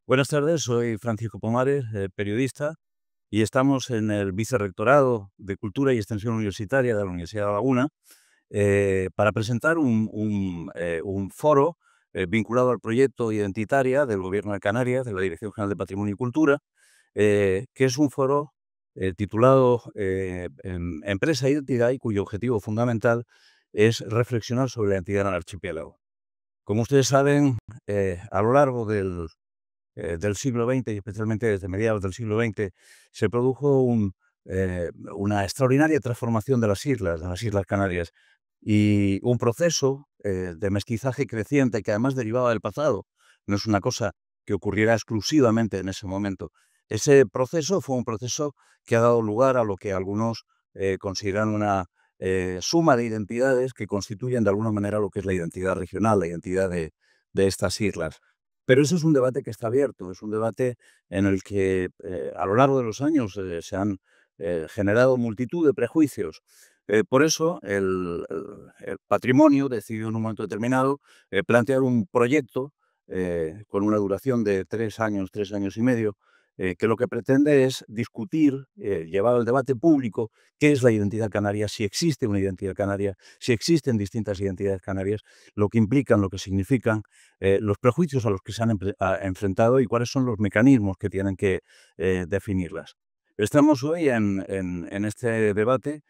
Buenas tardes, soy Francisco Pomares, periodista, y estamos en el Vicerrectorado de Cultura y Extensión Universitaria de la Universidad de La Laguna para presentar un foro vinculado al proyecto Identitaria del Gobierno de Canarias, de la Dirección General de Patrimonio y Cultura, que es un foro titulado Empresa e Identidad, y cuyo objetivo fundamental es reflexionar sobre la identidad en el archipiélago. Como ustedes saben, a lo largo del siglo XX, y especialmente desde mediados del siglo XX, se produjo una extraordinaria transformación de las Islas Canarias, y un proceso de mestizaje creciente que además derivaba del pasado. No es una cosa que ocurriera exclusivamente en ese momento. Ese proceso fue un proceso que ha dado lugar a lo que algunos consideran una suma de identidades que constituyen de alguna manera lo que es la identidad regional, la identidad de estas islas. Pero eso es un debate que está abierto, es un debate en el que a lo largo de los años se han generado multitud de prejuicios. Por eso el patrimonio decidió en un momento determinado plantear un proyecto con una duración de 3 años y medio, que lo que pretende es discutir, llevar al debate público qué es la identidad canaria, si existe una identidad canaria, si existen distintas identidades canarias, lo que implican, lo que significan, los prejuicios a los que se han enfrentado y cuáles son los mecanismos que tienen que definirlas. Estamos hoy en este debate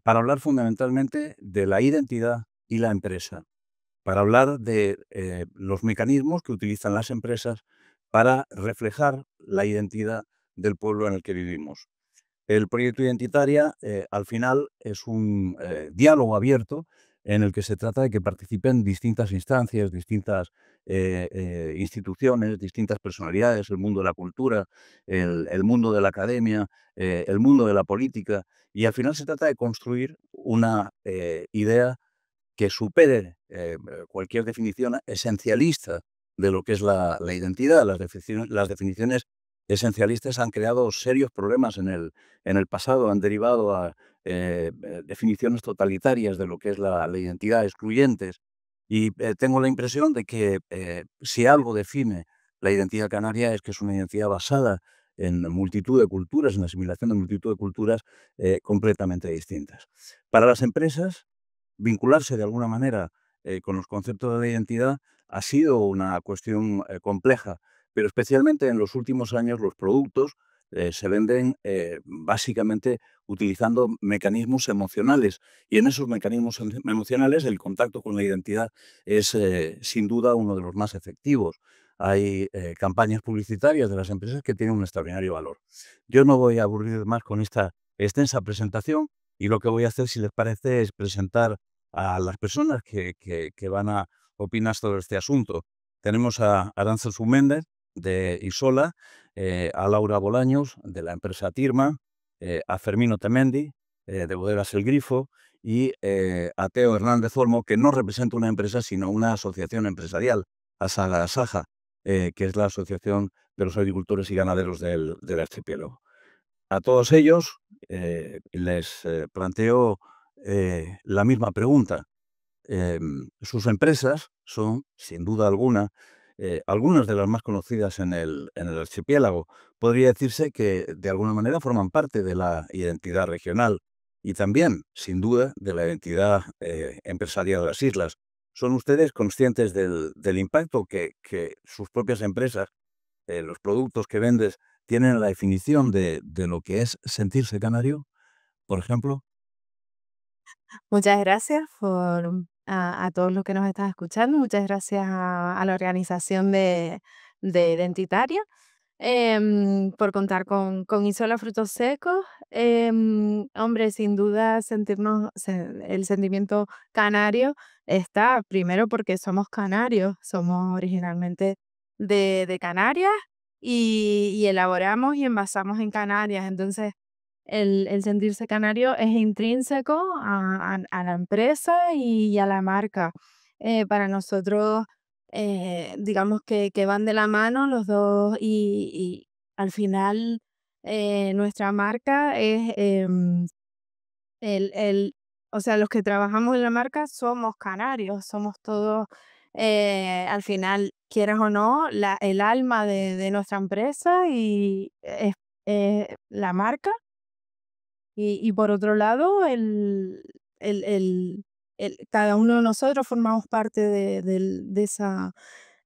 para hablar fundamentalmente de la identidad y la empresa, para hablar de los mecanismos que utilizan las empresas para reflejar la identidad del pueblo en el que vivimos. El proyecto Identitaria, al final, es un diálogo abierto en el que se trata de que participen distintas instancias, distintas instituciones, distintas personalidades, el mundo de la cultura, el mundo de la academia, el mundo de la política, y al final se trata de construir una idea que supere cualquier definición esencialista de lo que es la identidad. Las definiciones esencialistas han creado serios problemas en el pasado, han derivado a definiciones totalitarias de lo que es la identidad, excluyentes. Y tengo la impresión de que si algo define la identidad canaria es que es una identidad basada en multitud de culturas, en la asimilación de multitud de culturas completamente distintas. Para las empresas, vincularse de alguna manera con los conceptos de identidad ha sido una cuestión compleja, pero especialmente en los últimos años los productos se venden básicamente utilizando mecanismos emocionales, y en esos mecanismos emocionales el contacto con la identidad es sin duda uno de los más efectivos. Hay campañas publicitarias de las empresas que tienen un extraordinario valor. Yo no voy a aburrir más con esta extensa presentación, y lo que voy a hacer, si les parece, es presentar a las personas que van a opinar sobre este asunto. Tenemos a Arantzazu Méndez, de Isola, a Laura Bolaños, de la empresa Tirma, a Fermín Otamendi, de Bodegas El Grifo, y a Teo Hernández Olmo, que no representa una empresa, sino una asociación empresarial, Asaga Asaja, que es la Asociación de los Agricultores y Ganaderos del archipiélago. A todos ellos les planteo la misma pregunta. Sus empresas son, sin duda alguna, algunas de las más conocidas en el archipiélago. Podría decirse que, de alguna manera, forman parte de la identidad regional y también, sin duda, de la identidad empresarial de las islas. ¿Son ustedes conscientes del impacto que sus propias empresas, los productos que vendes, tienen en la definición de lo que es sentirse canario, por ejemplo? Muchas gracias a todos los que nos están escuchando. Muchas gracias a la organización de Identitaria por contar con Isola Frutos Secos. Hombre, sin duda el sentimiento canario está primero porque somos canarios, somos originalmente de Canarias y elaboramos y envasamos en Canarias. Entonces, el sentirse canario es intrínseco a la empresa y a la marca. Para nosotros, digamos que van de la mano los dos y al final nuestra marca es el o sea, los que trabajamos en la marca somos canarios, somos todos al final, quieras o no, el alma de nuestra empresa y es la marca. Y por otro lado, el el cada uno de nosotros formamos parte de esa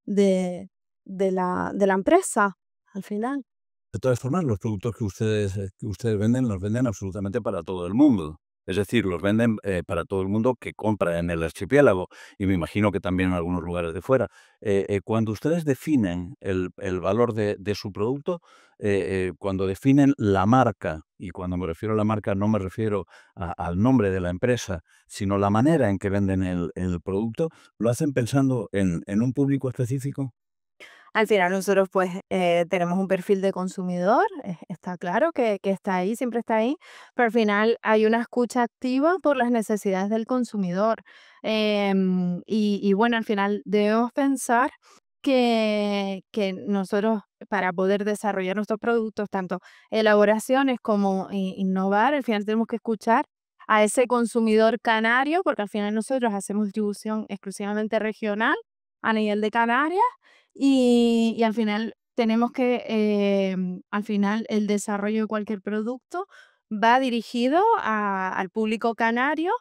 de la empresa, al final. De todas formas, los productos que ustedes venden, los venden absolutamente para todo el mundo. Es decir, los venden, para todo el mundo que compra en el archipiélago, y me imagino que también en algunos lugares de fuera. Cuando ustedes definen el valor de su producto, cuando definen la marca, y cuando me refiero a la marca no me refiero al nombre de la empresa, sino la manera en que venden el producto, ¿lo hacen pensando en un público específico? Al final nosotros pues tenemos un perfil de consumidor, está claro que está ahí, siempre está ahí, pero al final hay una escucha activa por las necesidades del consumidor. Y bueno, al final debemos pensar que nosotros para poder desarrollar nuestros productos, tanto elaboraciones como innovar, al final tenemos que escuchar a ese consumidor canario, porque al final nosotros hacemos distribución exclusivamente regional a nivel de Canarias y al final tenemos que, al final el desarrollo de cualquier producto va dirigido al público canario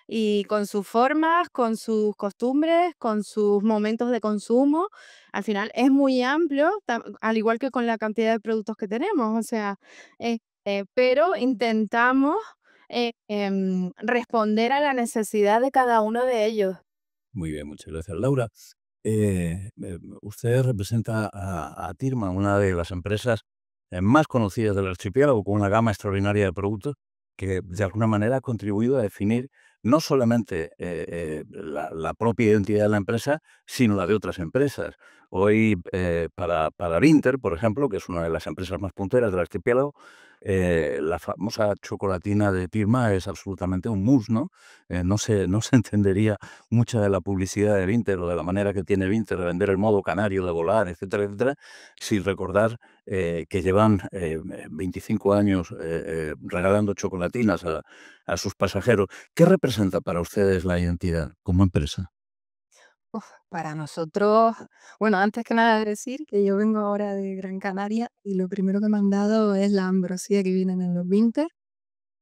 y con sus formas, con sus costumbres, con sus momentos de consumo. Al final es muy amplio, al igual que con la cantidad de productos que tenemos, o sea, pero intentamos responder a la necesidad de cada uno de ellos. Muy bien, muchas gracias. Laura, usted representa a Tirma, una de las empresas más conocidas del archipiélago, con una gama extraordinaria de productos que de alguna manera ha contribuido a definir no solamente la propia identidad de la empresa, sino la de otras empresas. Hoy, para Vinter, por ejemplo, que es una de las empresas más punteras del archipiélago, la famosa chocolatina de Tirma es absolutamente un must, ¿no? No se entendería mucha de la publicidad de Vinter o de la manera que tiene Vinter de vender el modo canario, de volar, etcétera, etcétera, sin recordar que llevan 25 años regalando chocolatinas a sus pasajeros. ¿Qué representa para ustedes la identidad como empresa? Para nosotros, bueno, antes que nada decir que yo vengo ahora de Gran Canaria y lo primero que me han dado es la ambrosía que vienen en los Vinter.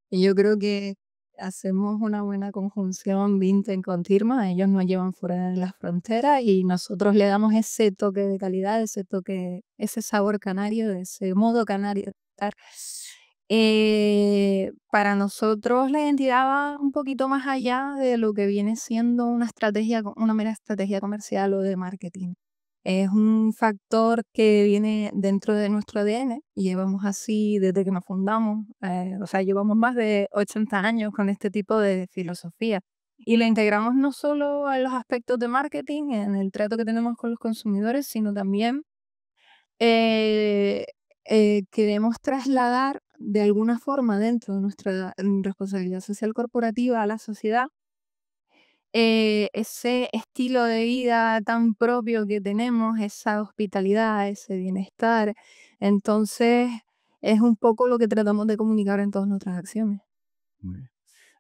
Y yo creo que hacemos una buena conjunción Vinter con Tirma. Ellos nos llevan fuera de las fronteras y nosotros le damos ese toque de calidad, ese toque, ese sabor canario, ese modo canario de estar. Para nosotros la identidad va un poquito más allá de lo que viene siendo una estrategia, una mera estrategia comercial o de marketing. Es un factor que viene dentro de nuestro ADN y llevamos así desde que nos fundamos. O sea, llevamos más de 80 años con este tipo de filosofía. Y la integramos no solo en los aspectos de marketing, en el trato que tenemos con los consumidores, sino también eh, queremos trasladar de alguna forma dentro de nuestra responsabilidad social corporativa a la sociedad ese estilo de vida tan propio que tenemos, esa hospitalidad, ese bienestar. Entonces, es un poco lo que tratamos de comunicar en todas nuestras acciones. Muy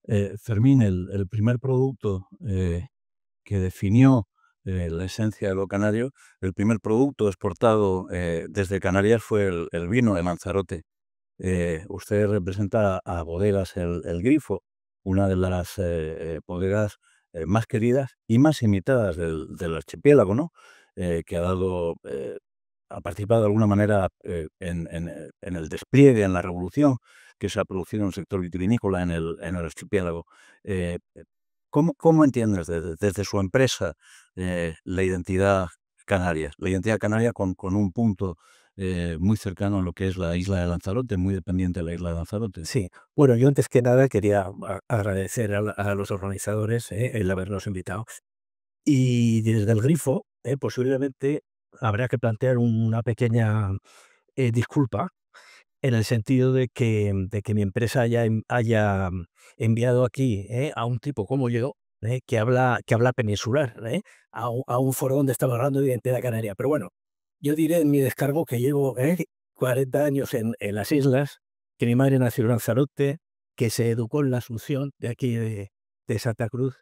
bien. Fermín, el primer producto que definió la esencia de lo canario, el primer producto exportado desde Canarias fue el vino de Lanzarote. Usted representa a Bodegas El Grifo, una de las bodegas más queridas y más imitadas del archipiélago, ¿no? Que ha participado de alguna manera en el despliegue, en la revolución que se ha producido en el sector vitivinícola en el archipiélago. Eh, ¿Cómo entiendes desde su empresa la identidad canaria? La identidad canaria con un punto muy cercano a lo que es la isla de Lanzarote, muy dependiente de la isla de Lanzarote. Sí, bueno, yo antes que nada quería agradecer a los organizadores el habernos invitado. Y desde el Grifo, posiblemente habrá que plantear una pequeña disculpa en el sentido de que mi empresa haya enviado aquí a un tipo como yo, que habla peninsular, a un foro donde estaba hablando de identidad canaria. Pero bueno, yo diré en mi descargo que llevo 40 años en las islas, que mi madre nació en Lanzarote, que se educó en la Asunción, de aquí de Santa Cruz,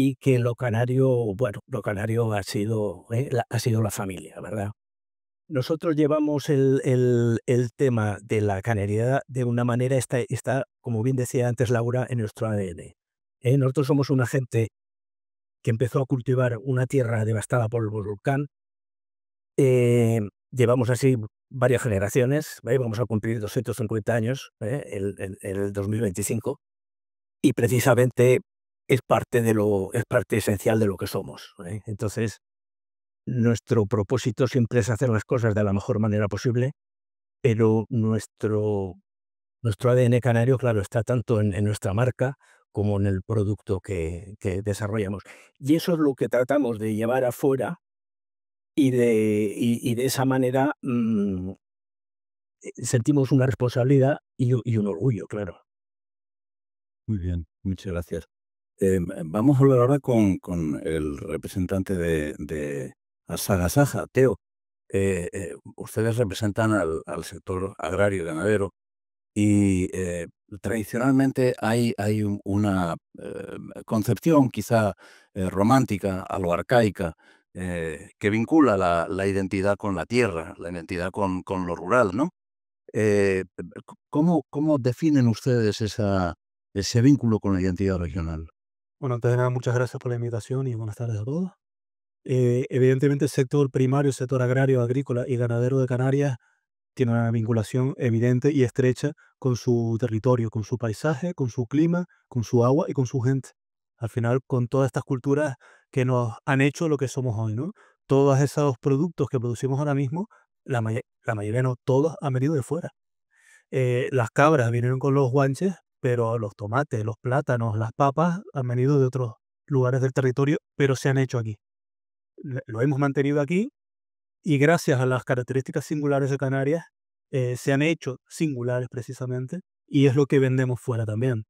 y que lo canario, bueno, lo canario ha sido la familia, ¿verdad? Nosotros llevamos el tema de la canariedad de una manera, está, como bien decía antes Laura, en nuestro ADN. Nosotros somos una gente que empezó a cultivar una tierra devastada por el volcán. Llevamos así varias generaciones, vamos a cumplir 250 años el 2025, y precisamente es parte esencial de lo que somos. Entonces, nuestro propósito siempre es hacer las cosas de la mejor manera posible, pero nuestro ADN canario, claro, está tanto en nuestra marca como en el producto que desarrollamos. Y eso es lo que tratamos de llevar afuera, y de esa manera sentimos una responsabilidad y un orgullo, claro. Muy bien, muchas gracias. Vamos a hablar ahora con el representante de Asaga Saja, Teo. Ustedes representan al sector agrario y ganadero y tradicionalmente hay una concepción quizá romántica, a lo arcaica, que vincula la identidad con la tierra, la identidad con lo rural, ¿no? ¿Cómo definen ustedes ese vínculo con la identidad regional? Bueno, antes de nada, muchas gracias por la invitación y buenas tardes a todos. Evidentemente, el sector primario, el sector agrario, agrícola y ganadero de Canarias tiene una vinculación evidente y estrecha con su territorio, con su paisaje, con su clima, con su agua y con su gente. Al final, con todas estas culturas que nos han hecho lo que somos hoy, ¿no? Todos esos productos que producimos ahora mismo, la mayoría, no todos, han venido de fuera. Las cabras vinieron con los guanches, pero los tomates, los plátanos, las papas han venido de otros lugares del territorio, pero se han hecho aquí. Lo hemos mantenido aquí, y gracias a las características singulares de Canarias, se han hecho singulares precisamente, y es lo que vendemos fuera también.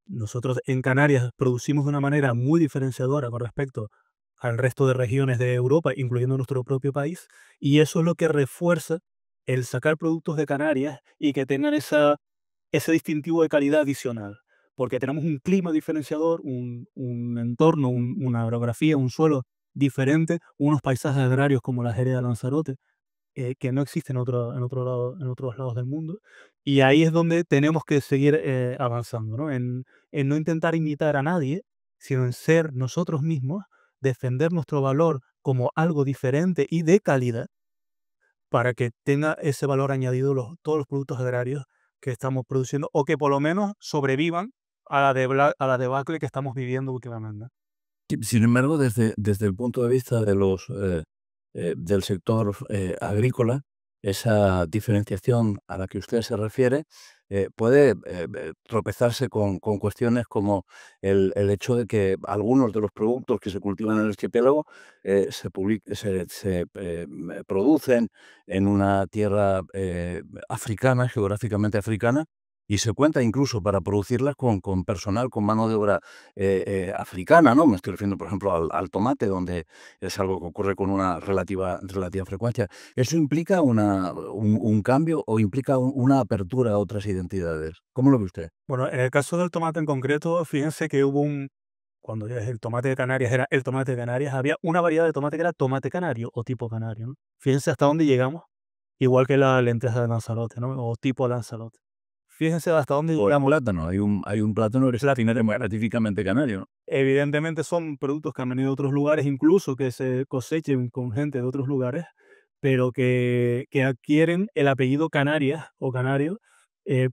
Nosotros en Canarias producimos de una manera muy diferenciadora con respecto al resto de regiones de Europa, incluyendo nuestro propio país, y eso es lo que refuerza el sacar productos de Canarias y que tengan ese distintivo de calidad adicional, porque tenemos un clima diferenciador, un entorno, una orografía, un suelo diferente, unos paisajes agrarios como la Jerez de Lanzarote, que no existen en otros lados del mundo. Y ahí es donde tenemos que seguir avanzando, ¿no? En no intentar imitar a nadie, sino en ser nosotros mismos, defender nuestro valor como algo diferente y de calidad, para que tenga ese valor añadido todos los productos agrarios que estamos produciendo, o que por lo menos sobrevivan a la debacle que estamos viviendo últimamente. Sí, sin embargo, desde el punto de vista del sector agrícola, esa diferenciación a la que usted se refiere puede tropezarse con cuestiones como el hecho de que algunos de los productos que se cultivan en el archipiélago se producen en una tierra africana, geográficamente africana, y se cuenta incluso para producirlas con personal, con mano de obra africana, ¿no? Me estoy refiriendo, por ejemplo, al tomate, donde es algo que ocurre con una relativa frecuencia. ¿Eso implica un cambio o implica una apertura a otras identidades? ¿Cómo lo ve usted? Bueno, en el caso del tomate en concreto, fíjense que cuando ya el tomate de Canarias era el tomate de Canarias, había una variedad de tomate que era tomate canario o tipo canario, ¿no? Fíjense hasta dónde llegamos, igual que la lenteja de Lanzarote, ¿no? O tipo Lanzarote. Fíjense hasta dónde O el llegamos. plátano, hay un plátano que es típicamente canario, ¿no? Evidentemente son productos que han venido de otros lugares, incluso que se cosechen con gente de otros lugares, pero que adquieren el apellido Canarias o Canario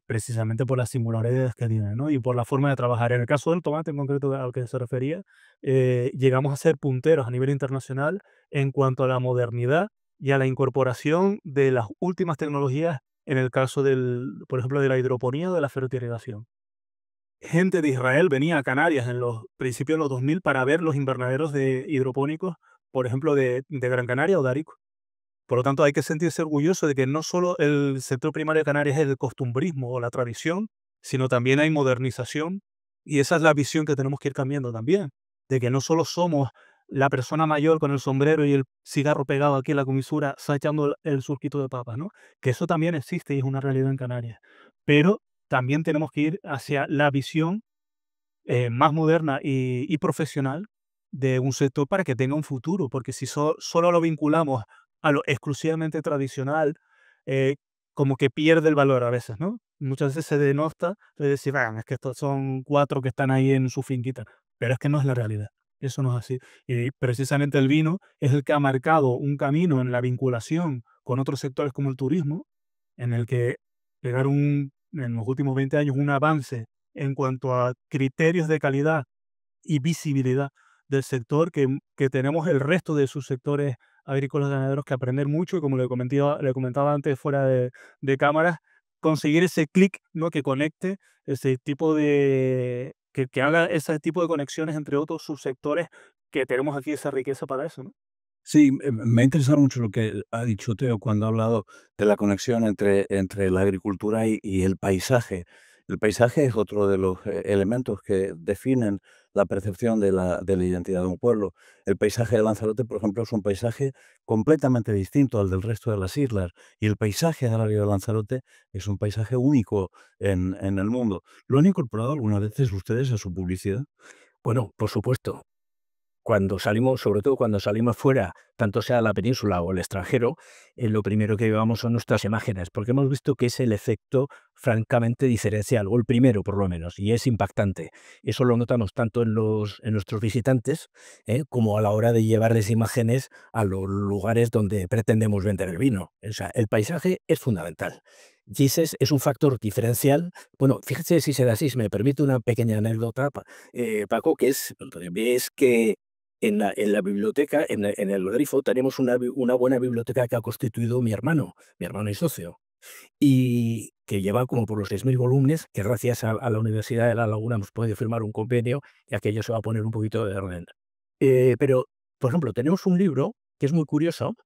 precisamente por las singularidades que tienen, ¿no? Y por la forma de trabajar. En el caso del tomate en concreto al que se refería, llegamos a ser punteros a nivel internacional en cuanto a la modernidad y a la incorporación de las últimas tecnologías en el caso por ejemplo, de la hidroponía o de la fertirrigación. Gente de Israel venía a Canarias en los principios de los 2000 para ver los invernaderos de hidropónicos, por ejemplo, de Gran Canaria o de Arico. Por lo tanto, hay que sentirse orgulloso de que no solo el sector primario de Canarias es el costumbrismo o la tradición, sino también hay modernización, y esa es la visión que tenemos que ir cambiando también, de que no solo somos la persona mayor con el sombrero y el cigarro pegado aquí en la comisura, echando el surquito de papas, ¿no? Que eso también existe y es una realidad en Canarias. Pero también tenemos que ir hacia la visión más moderna y profesional de un sector para que tenga un futuro, porque si solo lo vinculamos a lo exclusivamente tradicional, eh, como que pierde el valor a veces, ¿no? Muchas veces se denota de decir, "Ah, es que estos son 4 que están ahí en su finquita", pero es que no es la realidad. Eso no es así. Y precisamente el vino es el que ha marcado un camino en la vinculación con otros sectores como el turismo, en el que pegaron en los últimos 20 años un avance en cuanto a criterios de calidad y visibilidad del sector que tenemos el resto de sus sectores agrícolas y ganaderos que aprender mucho y como le comentaba antes fuera de cámaras, conseguir ese clic, ¿no? Que conecte ese tipo que haga ese tipo de conexiones entre otros subsectores que tenemos aquí esa riqueza para eso, ¿no? Sí, me ha interesado mucho lo que ha dicho Teo cuando ha hablado de la conexión entre la agricultura y el paisaje. El paisaje es otro de los elementos que definen la percepción de la identidad de un pueblo. El paisaje de Lanzarote, por ejemplo, es un paisaje completamente distinto al del resto de las islas, y el paisaje agrario de Lanzarote es un paisaje único en el mundo. ¿Lo han incorporado algunas veces ustedes a su publicidad? Bueno, por supuesto. Cuando salimos, sobre todo cuando salimos fuera, tanto sea a la península o el extranjero, lo primero que llevamos son nuestras imágenes, porque hemos visto que es el efecto francamente diferencial, o el primero por lo menos, y es impactante. Eso lo notamos tanto en nuestros visitantes, como a la hora de llevarles imágenes a los lugares donde pretendemos vender el vino. O sea, el paisaje es fundamental. Y ese es un factor diferencial. Bueno, fíjese si se da así, si me permite una pequeña anécdota, Paco, que es que en la biblioteca, en el Grifo, tenemos una buena biblioteca que ha constituido mi hermano y socio, y que lleva como por los 6.000 volúmenes, que gracias a la Universidad de La Laguna hemos podido firmar un convenio y aquello se va a poner un poquito de orden. Pero, por ejemplo, tenemos un libro que es muy curioso,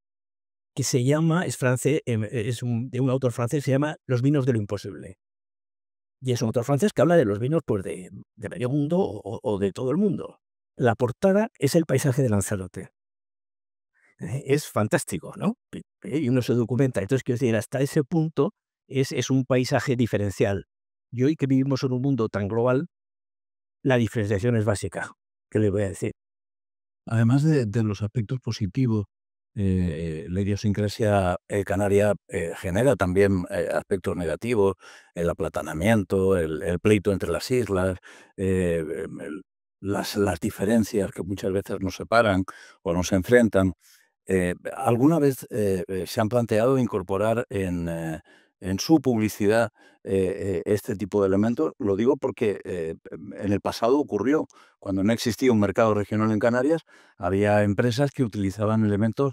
que se llama, es francés, de un autor francés, se llama Los vinos de lo imposible. Y es un autor francés que habla de los vinos pues, de medio mundo o de todo el mundo. La portada es el paisaje de Lanzarote. Es fantástico, ¿no? Y uno se documenta. Entonces, quiero decir, hasta ese punto es un paisaje diferencial. Y hoy que vivimos en un mundo tan global, la diferenciación es básica. ¿Qué le voy a decir? Además de los aspectos positivos, la idiosincrasia canaria genera también aspectos negativos, el aplatanamiento, el pleito entre las islas, las diferencias que muchas veces nos separan o nos enfrentan. ¿Alguna vez se han planteado incorporar en su publicidad este tipo de elementos? Lo digo porque en el pasado ocurrió. Cuando no existía un mercado regional en Canarias, había empresas que utilizaban elementos,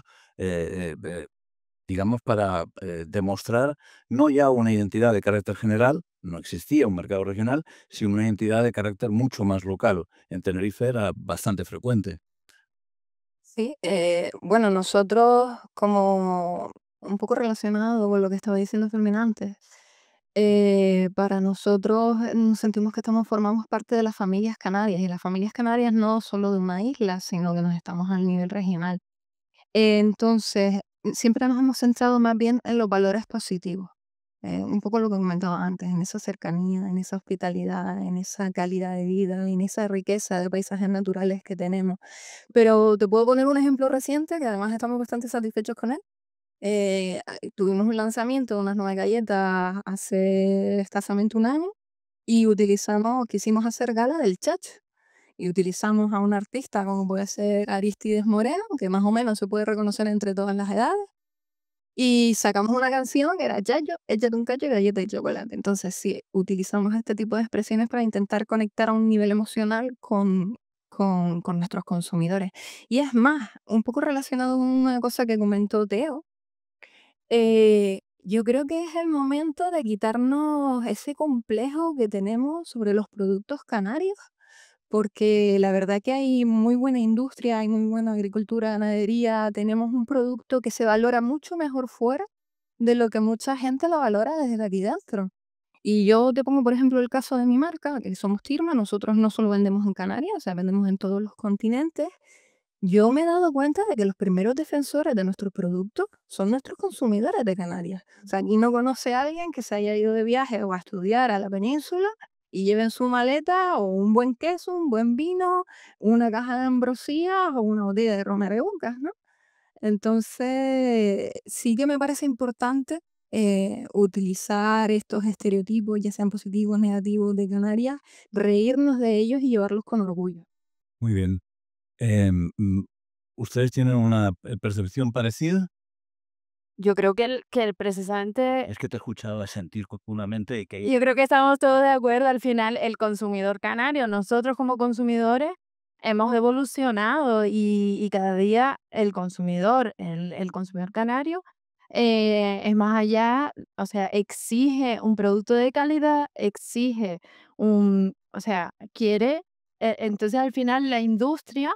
digamos, para demostrar no ya una identidad de carácter general, no existía un mercado regional, sino una identidad de carácter mucho más local. En Tenerife era bastante frecuente. Sí, bueno, nosotros como un poco relacionado con lo que estaba diciendo Fermín antes, para nosotros nos sentimos que formamos parte de las familias canarias y las familias canarias no solo de una isla, sino que nos estamos al nivel regional. Entonces, siempre nos hemos centrado más bien en los valores positivos. Un poco lo que comentaba antes, en esa cercanía, en esa hospitalidad, en esa calidad de vida, en esa riqueza de paisajes naturales que tenemos. Pero te puedo poner un ejemplo reciente que además estamos bastante satisfechos con él. Tuvimos un lanzamiento de unas nuevas galletas hace escasamente un año y quisimos hacer gala del chacho. Y utilizamos a un artista como puede ser Aristides Moreno, que más o menos se puede reconocer entre todas las edades. Y sacamos una canción que era Yayo, échate un cacho de galleta y chocolate. Entonces, sí, utilizamos este tipo de expresiones para intentar conectar a un nivel emocional con nuestros consumidores. Y es más, un poco relacionado con una cosa que comentó Teo, yo creo que es el momento de quitarnos ese complejo que tenemos sobre los productos canarios, porque la verdad que hay muy buena industria, hay muy buena agricultura, ganadería, tenemos un producto que se valora mucho mejor fuera de lo que mucha gente lo valora desde aquí dentro. Y yo te pongo, por ejemplo, el caso de mi marca, que somos Tirma, nosotros no solo vendemos en Canarias, o sea, vendemos en todos los continentes. Yo me he dado cuenta de que los primeros defensores de nuestro producto son nuestros consumidores de Canarias. O sea, aquí no conoce a alguien que se haya ido de viaje o a estudiar a la península y lleven su maleta o un buen queso, un buen vino, una caja de ambrosía o una botella de romarebucas, ¿no? Entonces, sí que me parece importante utilizar estos estereotipos, ya sean positivos o negativos de Canarias, reírnos de ellos y llevarlos con orgullo. Muy bien. ¿Ustedes tienen una percepción parecida? Yo creo que precisamente, Es que te escuchaba sentir profundamente que yo creo que estamos todos de acuerdo, al final el consumidor canario, nosotros como consumidores hemos evolucionado y cada día el consumidor canario es más allá, o sea, exige un producto de calidad, exige o sea, quiere, entonces al final la industria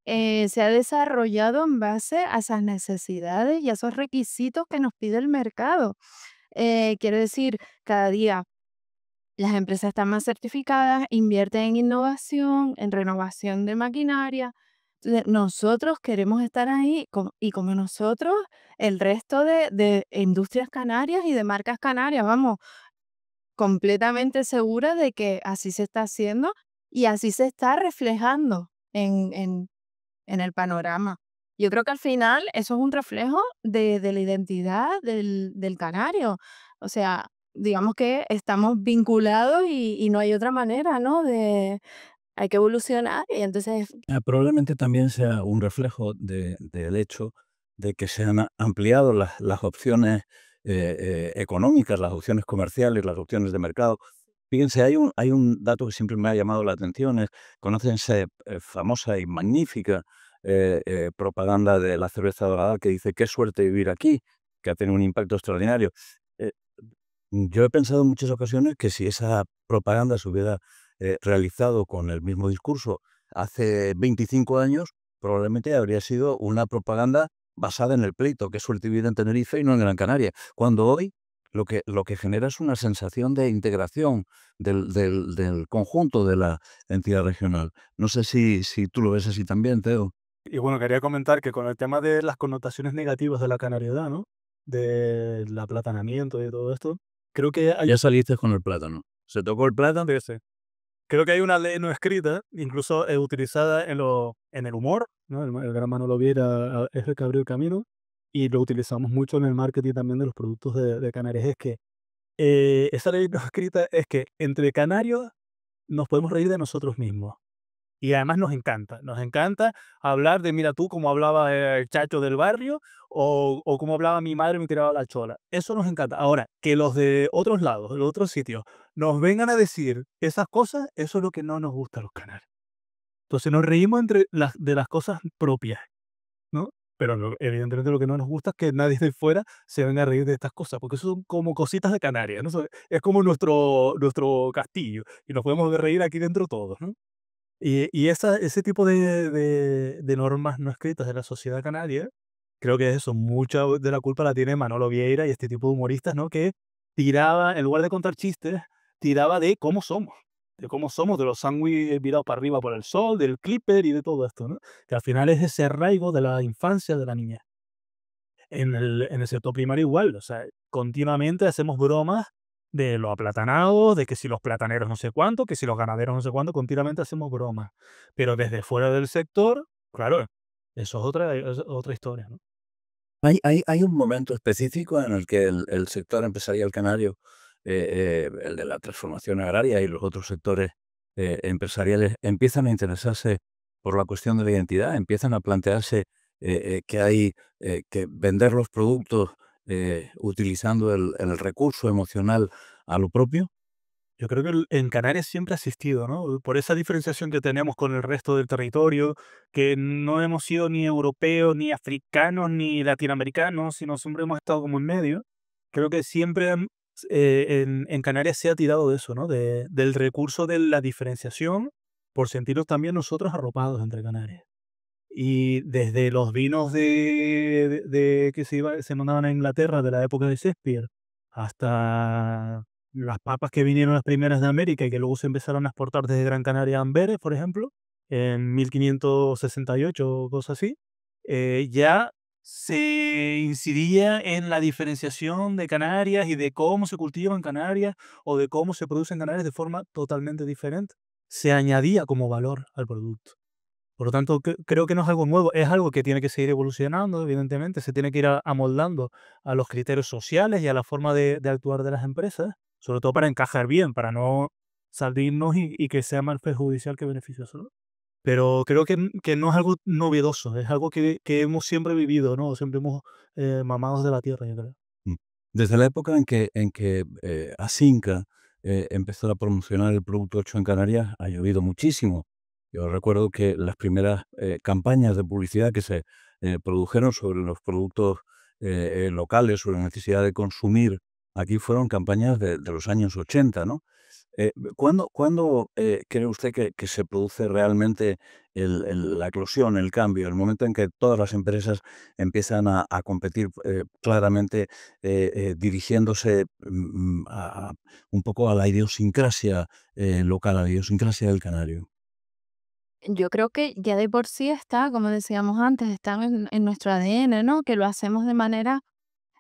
se ha desarrollado en base a esas necesidades y a esos requisitos que nos pide el mercado. Quiero decir, cada día las empresas están más certificadas, invierten en innovación, en renovación de maquinaria. Entonces, nosotros queremos estar ahí y como nosotros, el resto de industrias canarias y de marcas canarias, vamos, completamente segura de que así se está haciendo y así se está reflejando en el panorama. Yo creo que al final eso es un reflejo de la identidad del canario. O sea, digamos que estamos vinculados y no hay otra manera, ¿no? Hay que evolucionar y entonces probablemente también sea un reflejo del hecho de que se han ampliado las opciones económicas, las opciones comerciales, las opciones de mercado. Fíjense, hay un dato que siempre me ha llamado la atención, conocen esa famosa y magnífica propaganda de la cerveza dorada que dice: qué suerte vivir aquí, que ha tenido un impacto extraordinario. Eh, yo he pensado en muchas ocasiones que si esa propaganda se hubiera realizado con el mismo discurso hace 25 años, probablemente habría sido una propaganda basada en el pleito, qué suerte vivir en Tenerife y no en Gran Canaria, cuando hoy lo que genera es una sensación de integración del conjunto de la entidad regional. No sé si tú lo ves así también, Teo. Y bueno, quería comentar que con el tema de las connotaciones negativas de la canariedad, ¿no? Del aplatanamiento y todo esto, creo que hay... Ya saliste con el plátano. Se tocó el plátano. Sí, sí. Creo que hay una ley no escrita, incluso utilizada en el humor, ¿no? El gran Manolo Vieira es el que abrió el camino, y lo utilizamos mucho en el marketing también de los productos de Canarias. Es que esa ley no escrita es que entre canarios nos podemos reír de nosotros mismos. Y además nos encanta hablar de, mira tú, cómo hablaba el chacho del barrio, o cómo hablaba mi madre y me tiraba la chola. Eso nos encanta. Ahora, que los de otros lados, de los otros sitios, nos vengan a decir esas cosas, eso es lo que no nos gusta a los canarios. Entonces nos reímos de las cosas propias, ¿no? Pero evidentemente lo que no nos gusta es que nadie de fuera se venga a reír de estas cosas, porque eso son como cositas de Canarias, ¿no? Es como nuestro castillo, y nos podemos reír aquí dentro todos, ¿no? Y ese tipo de normas no escritas de la sociedad canaria, creo que es eso, mucha de la culpa la tiene Manolo Vieira y este tipo de humoristas, ¿no? Que tiraba, en lugar de contar chistes, tiraba de cómo somos, de los sándwiches virados para arriba por el sol, del clipper y de todo esto, ¿no? Que al final es ese arraigo de la infancia de la niña. En el sector primario igual, o sea, continuamente hacemos bromas de los aplatanados, de que si los plataneros no sé cuánto, que si los ganaderos no sé cuánto, continuamente hacemos bromas. Pero desde fuera del sector, claro, eso es otra historia, ¿no? Hay un momento específico en el que el sector empresarial canario, el de la transformación agraria y los otros sectores empresariales, empiezan a interesarse por la cuestión de la identidad, empiezan a plantearse que hay que vender los productos utilizando el recurso emocional a lo propio. Yo creo que en Canarias siempre ha existido, ¿no? Por esa diferenciación que tenemos con el resto del territorio, que no hemos sido ni europeos, ni africanos, ni latinoamericanos, sino siempre hemos estado como en medio. Creo que siempre en Canarias se ha tirado de eso, ¿no? Del recurso de la diferenciación, por sentirnos también nosotros arropados entre Canarias. Y desde los vinos que se mandaban a Inglaterra de la época de Shakespeare, hasta las papas que vinieron las primeras de América y que luego se empezaron a exportar desde Gran Canaria a Amberes, por ejemplo, en 1568 o cosas así, ya se incidía en la diferenciación de Canarias y de cómo se cultiva en Canarias o de cómo se produce en Canarias de forma totalmente diferente. Se añadía como valor al producto. Por lo tanto, creo que no es algo nuevo, es algo que tiene que seguir evolucionando, evidentemente, se tiene que ir amoldando a los criterios sociales y a la forma de actuar de las empresas, sobre todo para encajar bien, para no salirnos y que sea más perjudicial que beneficioso, ¿no? Pero creo que no es algo novedoso, es algo que hemos siempre vivido, ¿no? Siempre hemos mamados de la tierra, yo creo. Mm. Desde la época en que Asinca empezó a promocionar el producto hecho en Canarias, ha llovido muchísimo. Yo recuerdo que las primeras campañas de publicidad que se produjeron sobre los productos locales, sobre la necesidad de consumir aquí, fueron campañas de los años 80, ¿no? ¿Cuándo cree usted que se produce realmente la eclosión, el cambio, el momento en que todas las empresas empiezan a competir claramente, dirigiéndose un poco a la idiosincrasia local, a la idiosincrasia del canario? Yo creo que ya de por sí está, como decíamos antes, está en nuestro ADN, ¿no? Que lo hacemos de manera,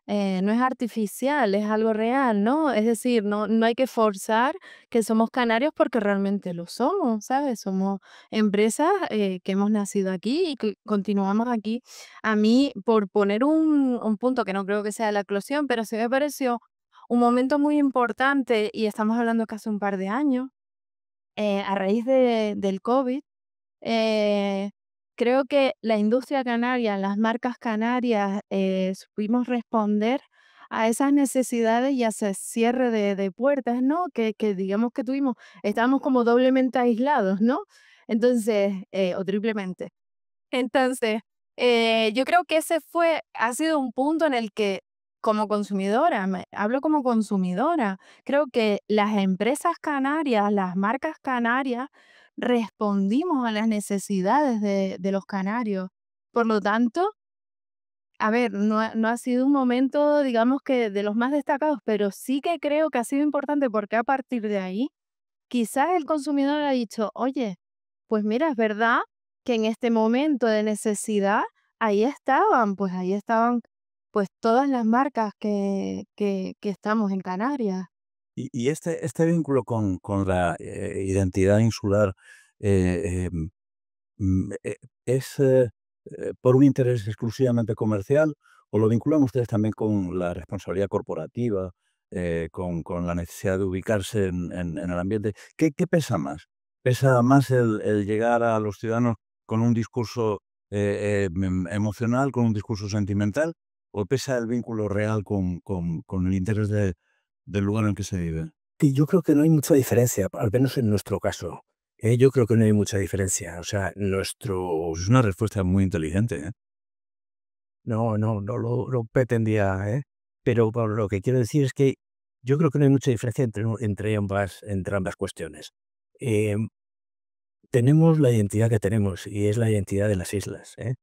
no es artificial, es algo real, ¿no? Es decir, no hay que forzar que somos canarios porque realmente lo somos, ¿sabes? Somos empresas que hemos nacido aquí y que continuamos aquí. A mí, por poner un punto que no creo que sea la eclosión, pero sí me pareció un momento muy importante y estamos hablando que hace un par de años, a raíz del COVID. Eh, Creo que la industria canaria, las marcas canarias, supimos responder a esas necesidades y a ese cierre de puertas, ¿no? Que digamos que tuvimos, estábamos como doblemente aislados, ¿no? Entonces, o triplemente. Entonces, yo creo que ha sido un punto en el que como consumidora, hablo como consumidora, creo que las empresas canarias, las marcas canarias, respondimos a las necesidades de los canarios. Por lo tanto, a ver, no ha sido un momento, digamos que de los más destacados, pero sí que creo que ha sido importante porque a partir de ahí, quizás el consumidor ha dicho, oye, pues mira, es verdad que en este momento de necesidad, ahí estaban pues todas las marcas que estamos en Canarias. Y este vínculo con la identidad insular eh, em, ¿es por un interés exclusivamente comercial o lo vinculan ustedes también con la responsabilidad corporativa, con la necesidad de ubicarse en el ambiente? ¿Qué pesa más? ¿Pesa más el llegar a los ciudadanos con un discurso emocional, con un discurso sentimental, o pesa el vínculo real con el interés del lugar en el que se vive? Y yo creo que no hay mucha diferencia, al menos en nuestro caso. Yo creo que no hay mucha diferencia. O sea, Es una respuesta muy inteligente, ¿eh? no lo pretendía, ¿eh? Pero bueno, lo que quiero decir es que yo creo que no hay mucha diferencia entre ambas cuestiones. Em, Tenemos la identidad que tenemos y es la identidad de las islas, ¿eh?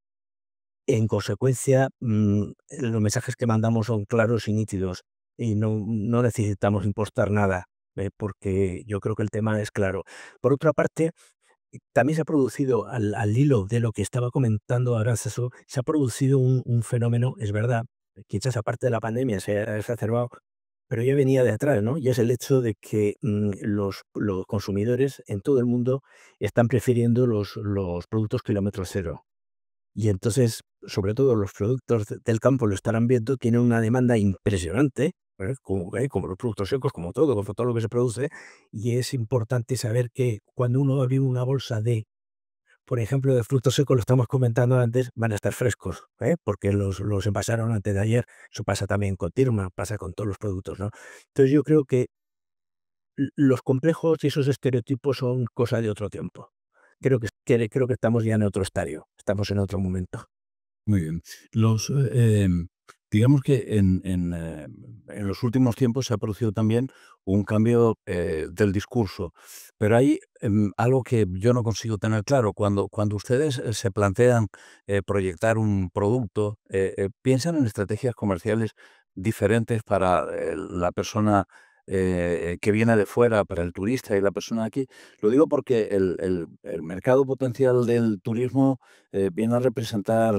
En consecuencia, los mensajes que mandamos son claros y nítidos y no necesitamos impostar nada, porque yo creo que el tema es claro. Por otra parte, también se ha producido al hilo de lo que estaba comentando Aránzazu, se ha producido un fenómeno, es verdad, quizás aparte de la pandemia se ha exacerbado, pero ya venía de atrás, ¿no? Y es el hecho de que los consumidores en todo el mundo están prefiriendo los productos kilómetro cero. Y entonces, sobre todo los productos del campo lo estarán viendo, tienen una demanda impresionante, como los productos secos, como todo lo que se produce, y es importante saber que cuando uno abre una bolsa de, por ejemplo, de frutos secos, lo estamos comentando antes, van a estar frescos, porque los envasaron antes de ayer. Eso pasa también con Tirma, pasa con todos los productos, ¿no? Entonces yo creo que los complejos y esos estereotipos son cosa de otro tiempo. Creo que estamos ya en otro estadio, estamos en otro momento. Muy bien. Digamos que en los últimos tiempos se ha producido también un cambio del discurso, pero hay algo que yo no consigo tener claro. Cuando ustedes se plantean proyectar un producto, ¿piensan en estrategias comerciales diferentes para la persona que viene de fuera para el turista y la persona de aquí. Lo digo porque el mercado potencial del turismo viene a representar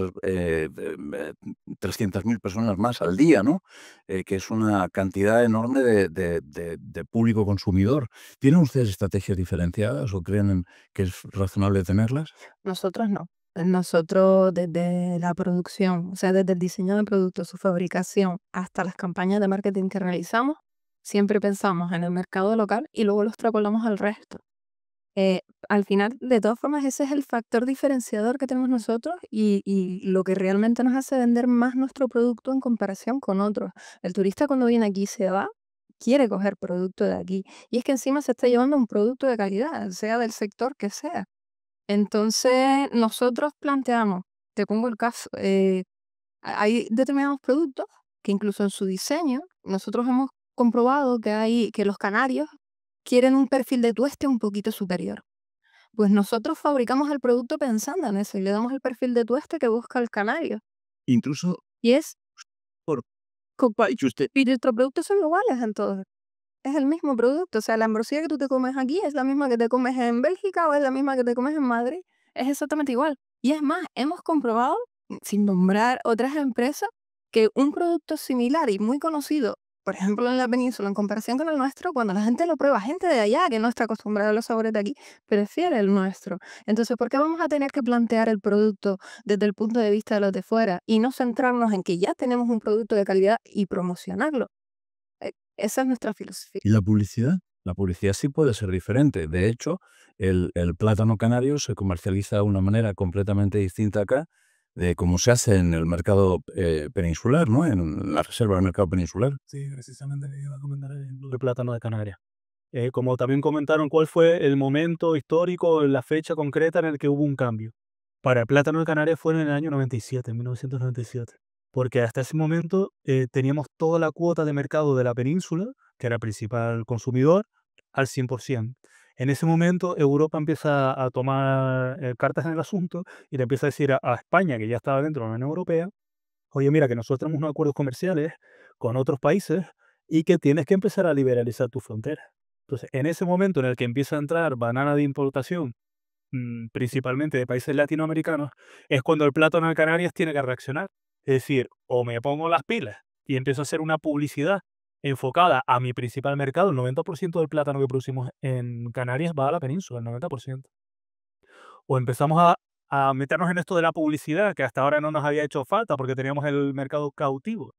300.000 personas más al día, ¿no? Que es una cantidad enorme de público consumidor. ¿Tienen ustedes estrategias diferenciadas o creen que es razonable tenerlas? Nosotros no. Nosotros desde la producción, o sea, desde el diseño de productos, su fabricación, hasta las campañas de marketing que realizamos, siempre pensamos en el mercado local y luego lo extrapolamos al resto. Eh, Al final, de todas formas, ese es el factor diferenciador que tenemos nosotros y lo que realmente nos hace vender más nuestro producto en comparación con otros. El turista cuando viene aquí se va, quiere coger producto de aquí. Y es que encima se está llevando un producto de calidad, sea del sector que sea. Entonces, nosotros planteamos, te pongo el caso, hay determinados productos que incluso en su diseño, nosotros hemos comprobado que los canarios quieren un perfil de tueste un poquito superior. Pues nosotros fabricamos el producto pensando en eso y le damos el perfil de tueste que busca el canario. Incluso Y es, por co- país usted. y nuestros productos son iguales en todo. Es el mismo producto. O sea, la ambrosía que tú te comes aquí es la misma que te comes en Bélgica o es la misma que te comes en Madrid. Es exactamente igual. Y es más, hemos comprobado, sin nombrar otras empresas, que un producto similar y muy conocido, por ejemplo en la península, en comparación con el nuestro, cuando la gente lo prueba, gente de allá que no está acostumbrada a los sabores de aquí, prefiere el nuestro. Entonces, ¿por qué vamos a tener que plantear el producto desde el punto de vista de los de fuera y no centrarnos en que ya tenemos un producto de calidad y promocionarlo? Esa es nuestra filosofía. ¿Y la publicidad? La publicidad sí puede ser diferente. De hecho, el plátano canario se comercializa de una manera completamente distinta acá de cómo se hace en el mercado peninsular, ¿no? En la reserva del mercado peninsular. Sí, precisamente le iba a comentar lo del plátano de Canarias. Como también comentaron, ¿cuál fue el momento histórico, la fecha concreta en el que hubo un cambio? Para el plátano de Canarias fue en el año 97, en 1997, porque hasta ese momento teníamos toda la cuota de mercado de la península, que era el principal consumidor, al 100%. En ese momento Europa empieza a tomar cartas en el asunto y le empieza a decir a España, que ya estaba dentro de la Unión Europea: oye, mira, que nosotros tenemos unos acuerdos comerciales con otros países y que tienes que empezar a liberalizar tu frontera. Entonces, en ese momento en el que empieza a entrar banana de importación, principalmente de países latinoamericanos, es cuando el plátano de Canarias tiene que reaccionar. Es decir, o me pongo las pilas y empiezo a hacer una publicidad enfocada a mi principal mercado. El 90% del plátano que producimos en Canarias va a la península, el 90%. O empezamos a meternos en esto de la publicidad, que hasta ahora no nos había hecho falta porque teníamos el mercado cautivo,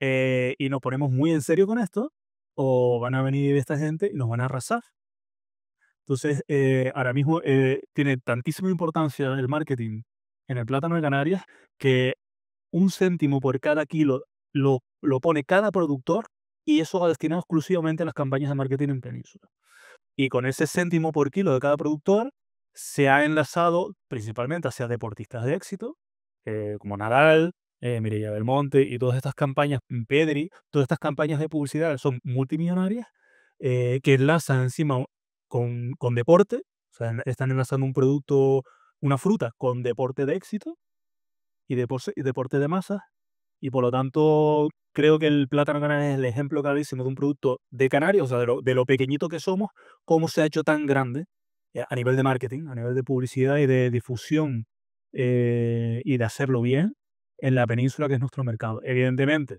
y nos ponemos muy en serio con esto, o van a venir esta gente y nos van a arrasar. Entonces, ahora mismo tiene tantísima importancia el marketing en el plátano de Canarias que 1 céntimo por cada kilo lo pone cada productor y eso va destinado exclusivamente a las campañas de marketing en Península. Y con ese céntimo por kilo de cada productor se ha enlazado principalmente hacia deportistas de éxito, como Nadal, Mireia Belmonte y todas estas campañas, Pedri, todas estas campañas de publicidad son multimillonarias, que enlazan encima con deporte, o sea, están enlazando un producto, una fruta, con deporte de éxito y deporte de masa, y por lo tanto creo que el plátano canario es el ejemplo clarísimo de un producto de Canarias, o sea, de lo pequeñito que somos, cómo se ha hecho tan grande a nivel de marketing, a nivel de publicidad y de difusión, y de hacerlo bien en la península, que es nuestro mercado. Evidentemente,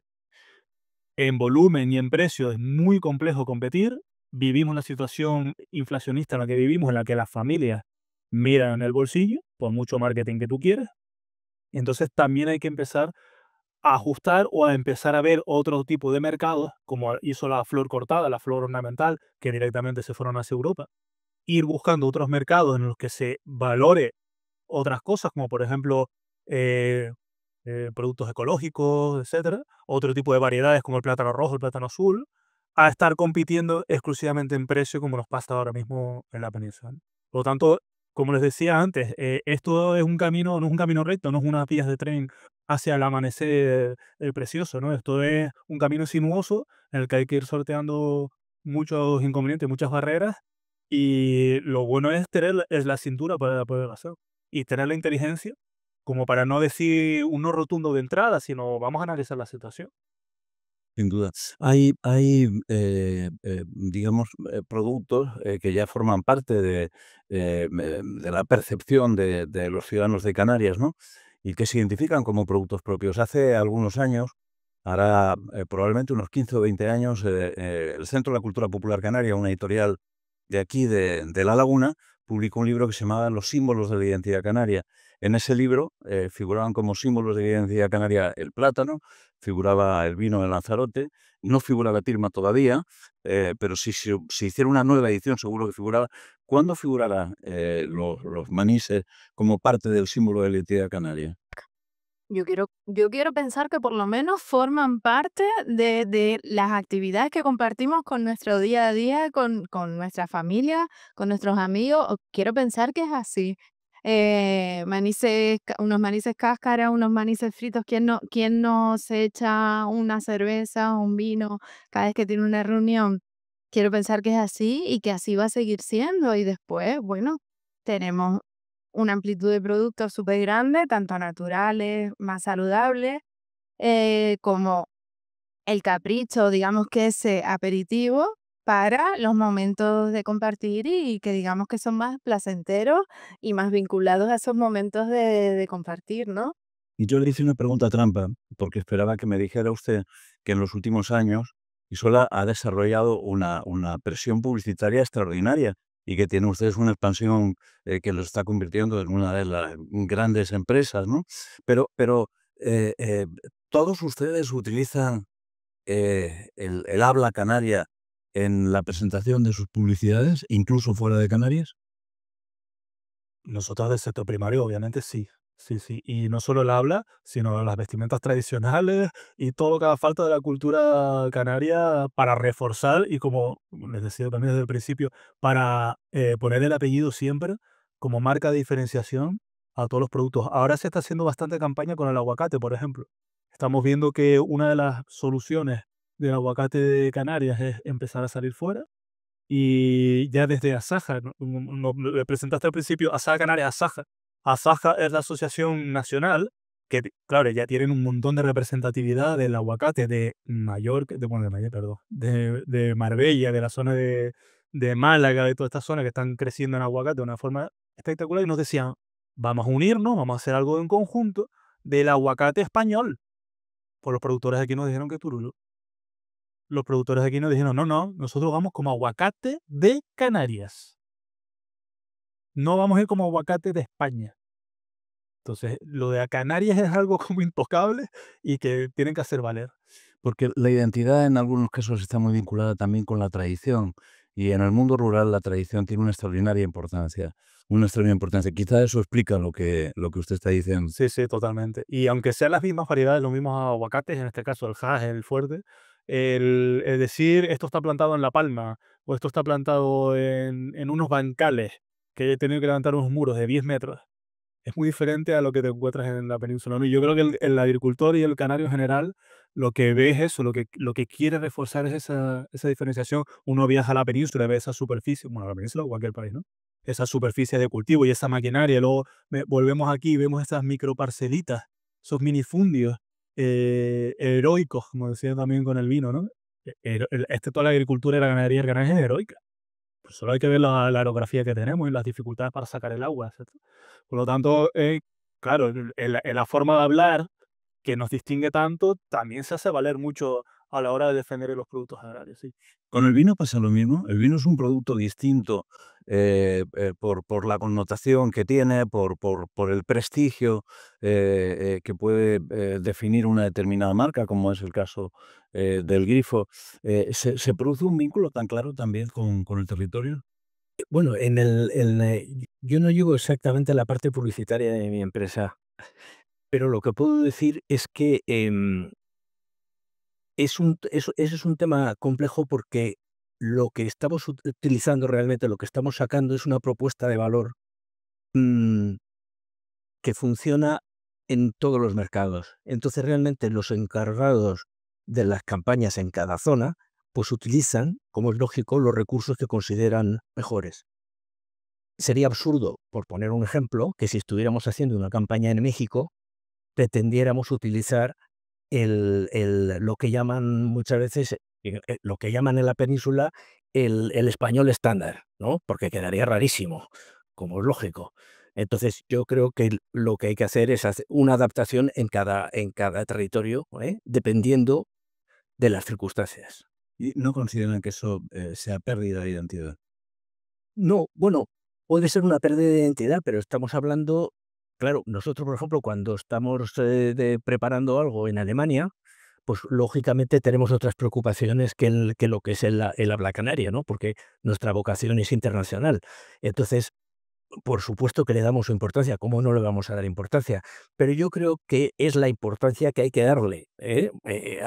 en volumen y en precio es muy complejo competir. Vivimos la situación inflacionista en la que vivimos, en la que las familias miran el bolsillo, por mucho marketing que tú quieras. Entonces también hay que empezar a ajustar o a empezar a ver otro tipo de mercados, como hizo la flor cortada, la flor ornamental, que directamente se fueron hacia Europa. Ir buscando otros mercados en los que se valore otras cosas, como por ejemplo eh, productos ecológicos, etcétera, otro tipo de variedades como el plátano rojo, el plátano azul, a estar compitiendo exclusivamente en precio como nos pasa ahora mismo en la península. Por lo tanto, como les decía antes, esto es un camino, no es un camino recto, no es unas vías de tren hacia el amanecer precioso, ¿no? Esto es un camino sinuoso en el que hay que ir sorteando muchos inconvenientes, muchas barreras, y lo bueno es tener la cintura para poder hacerlo y tener la inteligencia como para no decir un no rotundo de entrada, sino vamos a analizar la situación. Sin duda. Digamos, productos que ya forman parte de la percepción de los ciudadanos de Canarias, ¿no? Y que se identifican como productos propios. Hace algunos años, hará probablemente unos 15 o 20 años, el Centro de la Cultura Popular Canaria, una editorial de aquí, de La Laguna, publicó un libro que se llamaba Los símbolos de la identidad canaria. En ese libro figuraban como símbolos de la identidad canaria el plátano, figuraba el vino de Lanzarote, no figuraba Tilma todavía, pero si se hiciera una nueva edición seguro que figuraba. ¿Cuándo figurarán los manises como parte del símbolo de la identidad canaria? Yo quiero pensar que por lo menos forman parte de las actividades que compartimos con nuestro día a día, con nuestra familia, con nuestros amigos. Quiero pensar que es así. Unos manices cáscara, unos manices fritos. ¿Quién no se echa una cerveza o un vino cada vez que tiene una reunión? Quiero pensar que es así y que así va a seguir siendo. Y después, bueno, tenemos una amplitud de productos súper grande, tanto naturales, más saludables, como el capricho, digamos que ese aperitivo para los momentos de compartir y que digamos que son más placenteros y más vinculados a esos momentos de compartir, ¿no? Y yo le hice una pregunta trampa, porque esperaba que me dijera usted que en los últimos años Isola ha desarrollado una presión publicitaria extraordinaria y que tiene ustedes una expansión que lo está convirtiendo en una de las grandes empresas, ¿no? Pero todos ustedes utilizan el habla canaria en la presentación de sus publicidades, incluso fuera de Canarias. Nosotros del sector primario, obviamente, sí. Sí, sí. Y no solo el habla, sino las vestimentas tradicionales y todo lo que haga falta de la cultura canaria para reforzar y como les decía también desde el principio, para poner el apellido siempre como marca de diferenciación a todos los productos. Ahora se está haciendo bastante campaña con el aguacate, por ejemplo. Estamos viendo que una de las soluciones del aguacate de Canarias es empezar a salir fuera y ya desde Asaja, le presentaste al principio Asaja Canarias, Asaja. Asaja es la asociación nacional que, claro, ya tienen un montón de representatividad del aguacate de Mallorca, bueno, de Mallorca, perdón, de Marbella, de la zona de Málaga, de toda esta zona que están creciendo en aguacate de una forma espectacular y nos decían, vamos a unirnos, vamos a hacer algo en conjunto del aguacate español. Por los productores aquí nos dijeron que Turulú. Los productores aquí nos dijeron, no, no, nosotros vamos como aguacate de Canarias. No vamos a ir como aguacate de España. Entonces, lo de a Canarias es algo como intocable y que tienen que hacer valer. Porque la identidad en algunos casos está muy vinculada también con la tradición y en el mundo rural la tradición tiene una extraordinaria importancia, una extraordinaria importancia. Quizá eso explica lo que usted está diciendo. Sí, sí, totalmente. Y aunque sean las mismas variedades, los mismos aguacates, en este caso el Hass, el fuerte, el decir esto está plantado en La Palma o esto está plantado en unos bancales que he tenido que levantar unos muros de 10 metros, es muy diferente a lo que te encuentras en la península, ¿no? Y yo creo que el agricultor y el canario en general lo que ve es eso, lo que quiere reforzar es esa diferenciación. Uno viaja a la península y ve esa superficie, bueno, a la península o cualquier país, ¿no? Esa superficie de cultivo y esa maquinaria. Luego volvemos aquí y vemos esas microparcelitas, esos minifundios heroicos, como decía también con el vino, ¿no? Toda la agricultura y la ganadería del Canarias es heroica. Pues solo hay que ver la aerografía que tenemos y las dificultades para sacar el agua, etcétera. Por lo tanto, claro, la forma de hablar que nos distingue tanto también se hace valer mucho a la hora de defender los productos agrarios, sí. Con el vino pasa lo mismo. El vino es un producto distinto por la connotación que tiene, por el prestigio que puede definir una determinada marca, como es el caso del Grifo. ¿Se produce un vínculo tan claro también con el territorio? Bueno, yo no llevo exactamente la parte publicitaria de mi empresa, pero lo que puedo decir es que ese es un tema complejo porque lo que estamos utilizando realmente, lo que estamos sacando es una propuesta de valor mm, que funciona en todos los mercados. Entonces, realmente los encargados de las campañas en cada zona, pues utilizan, como es lógico, los recursos que consideran mejores. Sería absurdo, por poner un ejemplo, que si estuviéramos haciendo una campaña en México, pretendiéramos utilizar lo que llaman muchas veces, lo que llaman en la península el español estándar, ¿no? Porque quedaría rarísimo, como es lógico. Entonces, yo creo que lo que hay que hacer es hacer una adaptación en cada territorio, dependiendo de las circunstancias. ¿Y no consideran que eso sea pérdida de identidad? No, bueno, puede ser una pérdida de identidad, pero estamos hablando, claro, nosotros, por ejemplo, cuando estamos preparando algo en Alemania, pues lógicamente tenemos otras preocupaciones que lo que es el habla canaria, ¿no? Porque nuestra vocación es internacional. Entonces, por supuesto que le damos su importancia, ¿cómo no le vamos a dar importancia? Pero yo creo que es la importancia que hay que darle,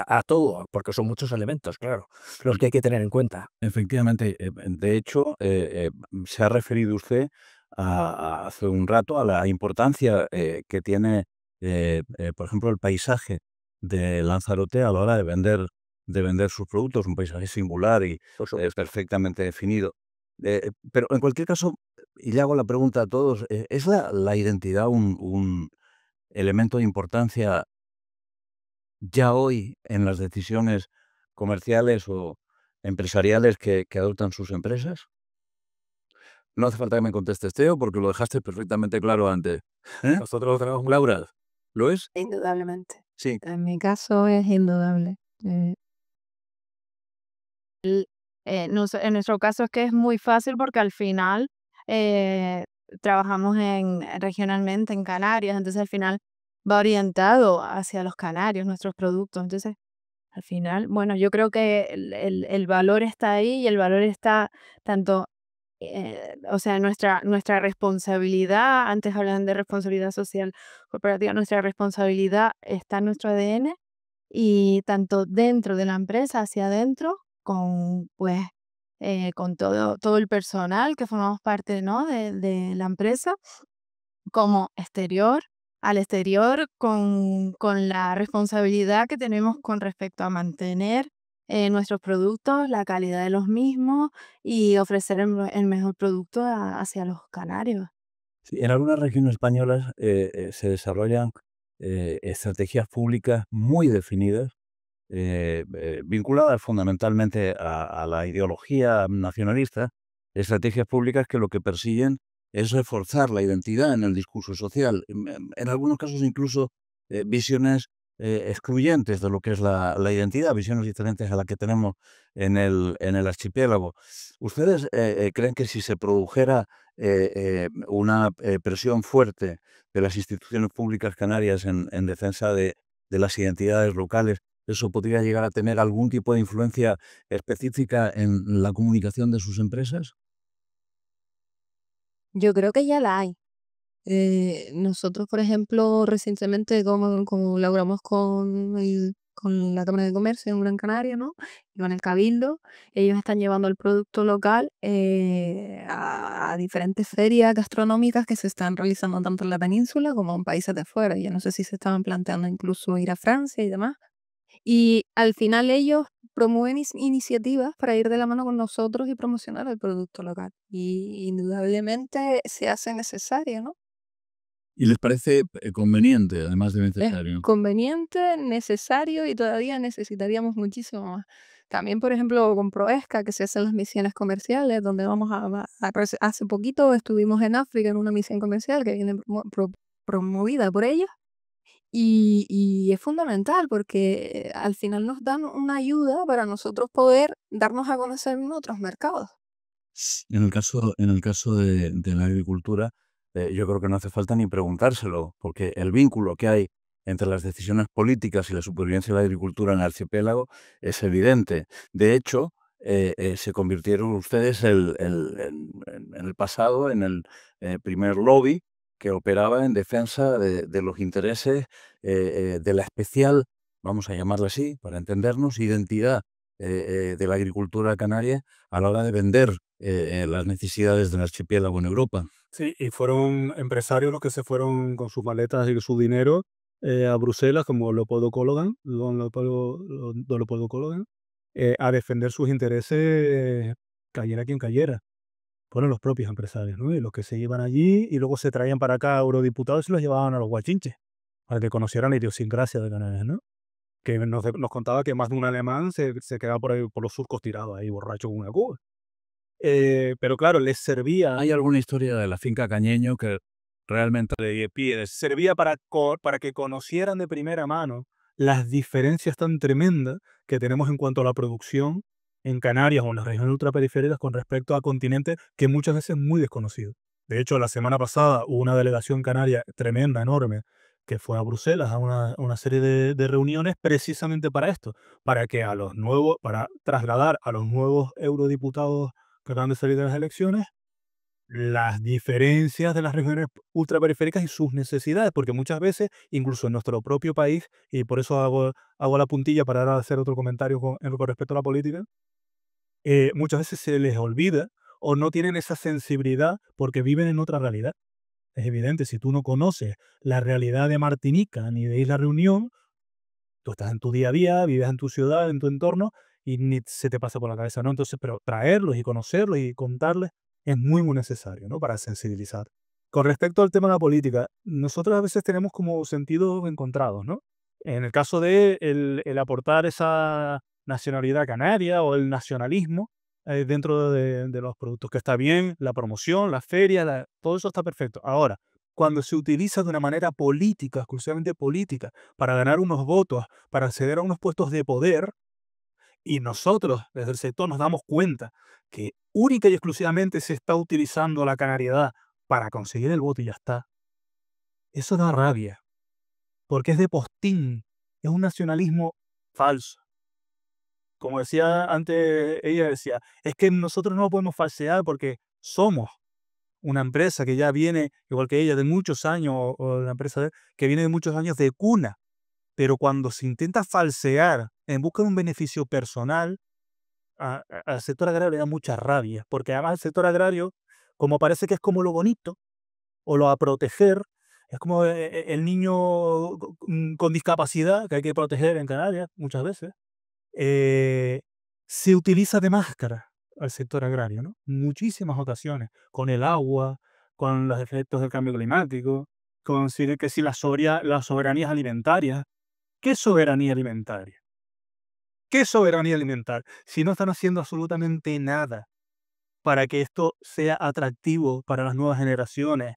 a todo, porque son muchos elementos, claro, los que hay que tener en cuenta. Efectivamente, de hecho, se ha referido usted hace un rato a la importancia que tiene, por ejemplo, el paisaje de Lanzarote a la hora de vender sus productos, un paisaje singular y Por supuesto. perfectamente definido. Pero en cualquier caso, y le hago la pregunta a todos, ¿es la identidad un elemento de importancia ya hoy en las decisiones comerciales o empresariales que adoptan sus empresas? No hace falta que me contestes, Teo, porque lo dejaste perfectamente claro antes. Nosotros lo tenemos muy Laura, ¿lo es? Indudablemente. Sí. En mi caso es indudable. En nuestro caso es que es muy fácil porque al final eh, trabajamos regionalmente en Canarias, entonces al final va orientado hacia los canarios nuestros productos. Entonces, al final, bueno, yo creo que el valor está ahí y el valor está tanto, o sea, nuestra responsabilidad, antes hablaban de responsabilidad social corporativa, nuestra responsabilidad está en nuestro ADN y tanto dentro de la empresa, hacia adentro, con pues con todo el personal que formamos parte, ¿no? de la empresa, como al exterior, con la responsabilidad que tenemos con respecto a mantener nuestros productos, la calidad de los mismos y ofrecer el mejor producto hacia los canarios. Sí, en algunas regiones españolas se desarrollan estrategias públicas muy definidas, vinculadas fundamentalmente a la ideología nacionalista, estrategias públicas que lo que persiguen es reforzar la identidad en el discurso social, en algunos casos incluso visiones excluyentes de lo que es la identidad, visiones diferentes a las que tenemos en el archipiélago. ¿Ustedes creen que si se produjera una presión fuerte de las instituciones públicas canarias en defensa de las identidades locales, eso podría llegar a tener algún tipo de influencia específica en la comunicación de sus empresas? Yo creo que ya la hay. Nosotros, por ejemplo, recientemente, como colaboramos con la Cámara de Comercio en Gran Canaria, ¿no? Y con el Cabildo, ellos están llevando el producto local a diferentes ferias gastronómicas que se están realizando tanto en la península como en países de fuera. Ya no sé si se estaban planteando incluso ir a Francia y demás. Y al final ellos promueven iniciativas para ir de la mano con nosotros y promocionar el producto local. Y indudablemente se hace necesario, ¿no? ¿Y les parece conveniente, además de Es necesario? conveniente, necesario y todavía necesitaríamos muchísimo más. También, por ejemplo, con Proesca, que se hacen las misiones comerciales, donde hace poquito estuvimos en África en una misión comercial que viene promovida por ellos. Y es fundamental porque al final nos dan una ayuda para nosotros poder darnos a conocer en otros mercados. En el caso de la agricultura, yo creo que no hace falta ni preguntárselo, porque el vínculo que hay entre las decisiones políticas y la supervivencia de la agricultura en el archipiélago es evidente. De hecho, se convirtieron ustedes en el pasado en el primer lobby que operaba en defensa de los intereses de la especial, vamos a llamarla así, para entendernos, identidad de la agricultura canaria a la hora de vender las necesidades del archipiélago en Europa. Sí, y fueron empresarios los que se fueron con sus maletas y su dinero a Bruselas, como Leopoldo Cologan, don Leopoldo Cologan, a defender sus intereses, cayera quien cayera. Fueron los propios empresarios, ¿no? Y los que se iban allí y luego se traían para acá eurodiputados y se los llevaban a los guachinches, para que conocieran la idiosincrasia de Canarias, ¿no? que nos contaba que más de un alemán se quedaba por ahí, por los surcos tirados ahí, borracho con una cuba. Pero claro, les servía, ¿Hay alguna historia de la finca Cañeño que realmente servía para que conocieran de primera mano las diferencias tan tremendas que tenemos en cuanto a la producción en Canarias o en las regiones ultraperiféricas con respecto a continentes que muchas veces es muy desconocido. De hecho, la semana pasada hubo una delegación canaria tremenda, enorme, que fue a Bruselas a una serie de reuniones precisamente para esto, para trasladar a los nuevos eurodiputados que acaban de salir de las elecciones las diferencias de las regiones ultraperiféricas y sus necesidades, porque muchas veces, incluso en nuestro propio país, y por eso hago la puntilla para ahora hacer otro comentario con respecto a la política, muchas veces se les olvida o no tienen esa sensibilidad porque viven en otra realidad. Es evidente, si tú no conoces la realidad de Martinica ni de Isla Reunión, tú estás en tu día a día, vives en tu ciudad, en tu entorno, y ni se te pasa por la cabeza, ¿no? Entonces, pero traerlos y conocerlos y contarles es muy, muy necesario, ¿no? Para sensibilizar. Con respecto al tema de la política, nosotros a veces tenemos como sentidos encontrados, ¿no? En el caso de el aportar esa nacionalidad canaria o el nacionalismo dentro de los productos, que está bien, la promoción, la feria, todo eso está perfecto. Ahora, cuando se utiliza de una manera política, exclusivamente política, para ganar unos votos, para acceder a unos puestos de poder, y nosotros desde el sector nos damos cuenta que única y exclusivamente se está utilizando la canariedad para conseguir el voto y ya está. Eso da rabia, porque es de postín, es un nacionalismo falso. Como decía antes, ella decía, es que nosotros no lo podemos falsear porque somos una empresa que ya viene, igual que ella, de muchos años, o la empresa que viene de muchos años de cuna, pero cuando se intenta falsear en busca de un beneficio personal, al sector agrario le da mucha rabia, porque además el sector agrario, como parece que es como lo bonito, o lo a proteger, es como el niño con discapacidad que hay que proteger en Canarias muchas veces, eh, se utiliza de máscara al sector agrario, ¿no? Muchísimas ocasiones, con el agua, con los efectos del cambio climático, que si las soberanías alimentarias. ¿Qué soberanía alimentaria? ¿Qué soberanía alimentaria? Si no están haciendo absolutamente nada para que esto sea atractivo para las nuevas generaciones,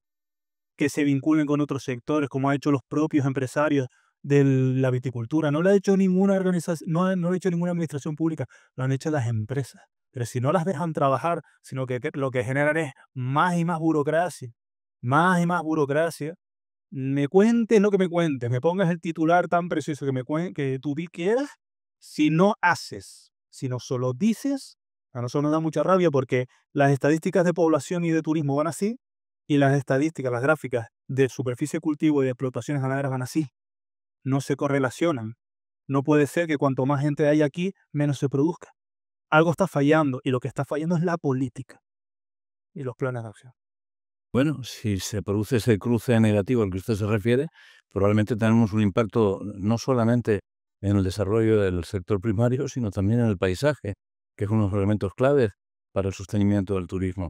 que se vinculen con otros sectores, como han hecho los propios empresarios de la viticultura. No lo ha hecho ninguna organización, no lo ha hecho ninguna administración pública, lo han hecho las empresas. Pero si no las dejan trabajar, sino que lo que generan es más y más y más burocracia, me cuentes, no que me cuentes, me pongas el titular tan preciso que tú quieras, si no haces, si no solo dices, a nosotros nos da mucha rabia porque las estadísticas de población y de turismo van así, y las estadísticas, las gráficas de superficie de cultivo y de explotaciones ganaderas van así, no se correlacionan. No puede ser que cuanto más gente haya aquí, menos se produzca. Algo está fallando, y lo que está fallando es la política y los planes de acción. Bueno, si se produce ese cruce negativo al que usted se refiere, probablemente tenemos un impacto no solamente en el desarrollo del sector primario, sino también en el paisaje, que es uno de los elementos claves para el sostenimiento del turismo.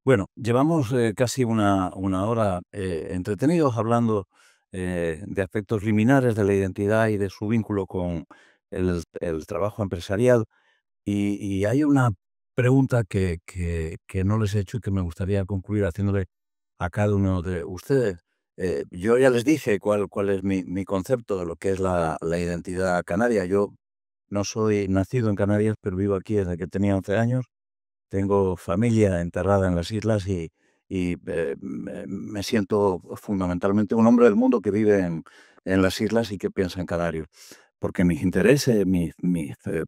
Bueno, llevamos casi una hora entretenidos hablando de aspectos liminares de la identidad y de su vínculo con el trabajo empresarial. Y hay una pregunta que no les he hecho y que me gustaría concluir haciéndole a cada uno de ustedes. Yo ya les dije cuál es mi concepto de lo que es la identidad canaria. Yo no soy nacido en Canarias, pero vivo aquí desde que tenía 11 años. Tengo familia enterrada en las islas y me siento fundamentalmente un hombre del mundo que vive en las islas y que piensa en Canarios. Porque mis intereses, mis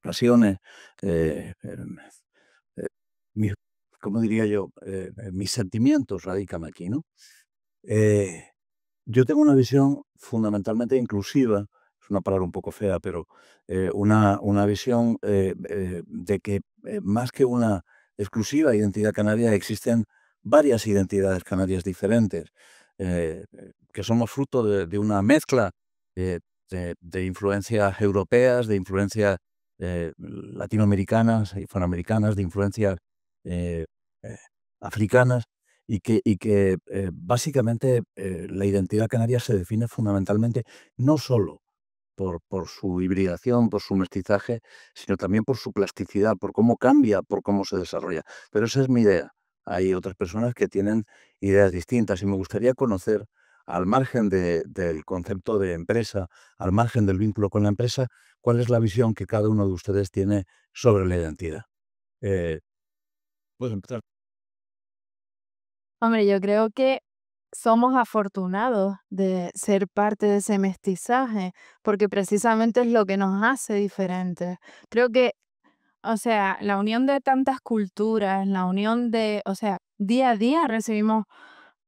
pasiones, eh, eh, mis, ¿cómo diría yo? Mis sentimientos radican aquí, ¿no? Eh, yo tengo una visión fundamentalmente inclusiva, es una palabra un poco fea, pero una visión de que más que una exclusiva identidad canaria, existen varias identidades canarias diferentes, que somos fruto de una mezcla eh, de influencias europeas, de influencias latinoamericanas, hispanoamericanas, de influencias eh, eh, africanas y que básicamente la identidad canaria se define fundamentalmente no solo por su hibridación, por su mestizaje, sino también por su plasticidad, por cómo cambia, por cómo se desarrolla. Pero esa es mi idea. Hay otras personas que tienen ideas distintas y me gustaría conocer, al margen del concepto de empresa, al margen del vínculo con la empresa, cuál es la visión que cada uno de ustedes tiene sobre la identidad. Puedes empezar. Hombre, yo creo que somos afortunados de ser parte de ese mestizaje, porque precisamente es lo que nos hace diferentes. Creo que, o sea, la unión de tantas culturas, la unión de, o sea, día a día recibimos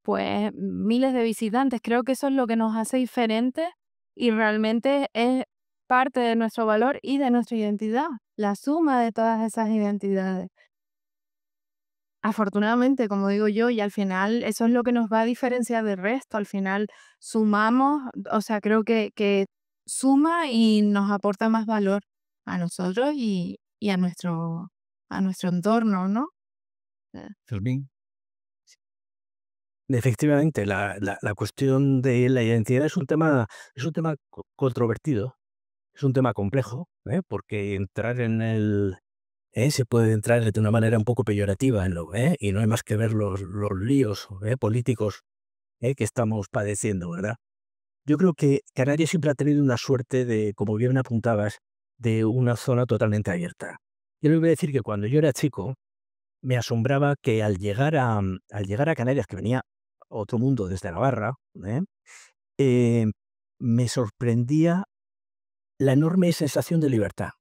pues miles de visitantes. Creo que eso es lo que nos hace diferentes y realmente es parte de nuestro valor y de nuestra identidad, la suma de todas esas identidades. Afortunadamente, como digo yo, y al final eso es lo que nos va a diferenciar del resto. Al final sumamos, o sea, creo que suma y nos aporta más valor a nosotros y a nuestro entorno, ¿no? Eh, Fermín. Efectivamente, la cuestión de la identidad es un tema controvertido, es un tema complejo, porque entrar en él, se puede entrar de una manera un poco peyorativa en lo, y no hay más que ver los líos, políticos, que estamos padeciendo, ¿verdad? Yo creo que Canarias siempre ha tenido una suerte de, como bien apuntabas, de una zona totalmente abierta. Yo le voy a decir que cuando yo era chico, me asombraba que al llegar a Canarias, que venía otro mundo desde Navarra, eh, me sorprendía la enorme sensación de libertad.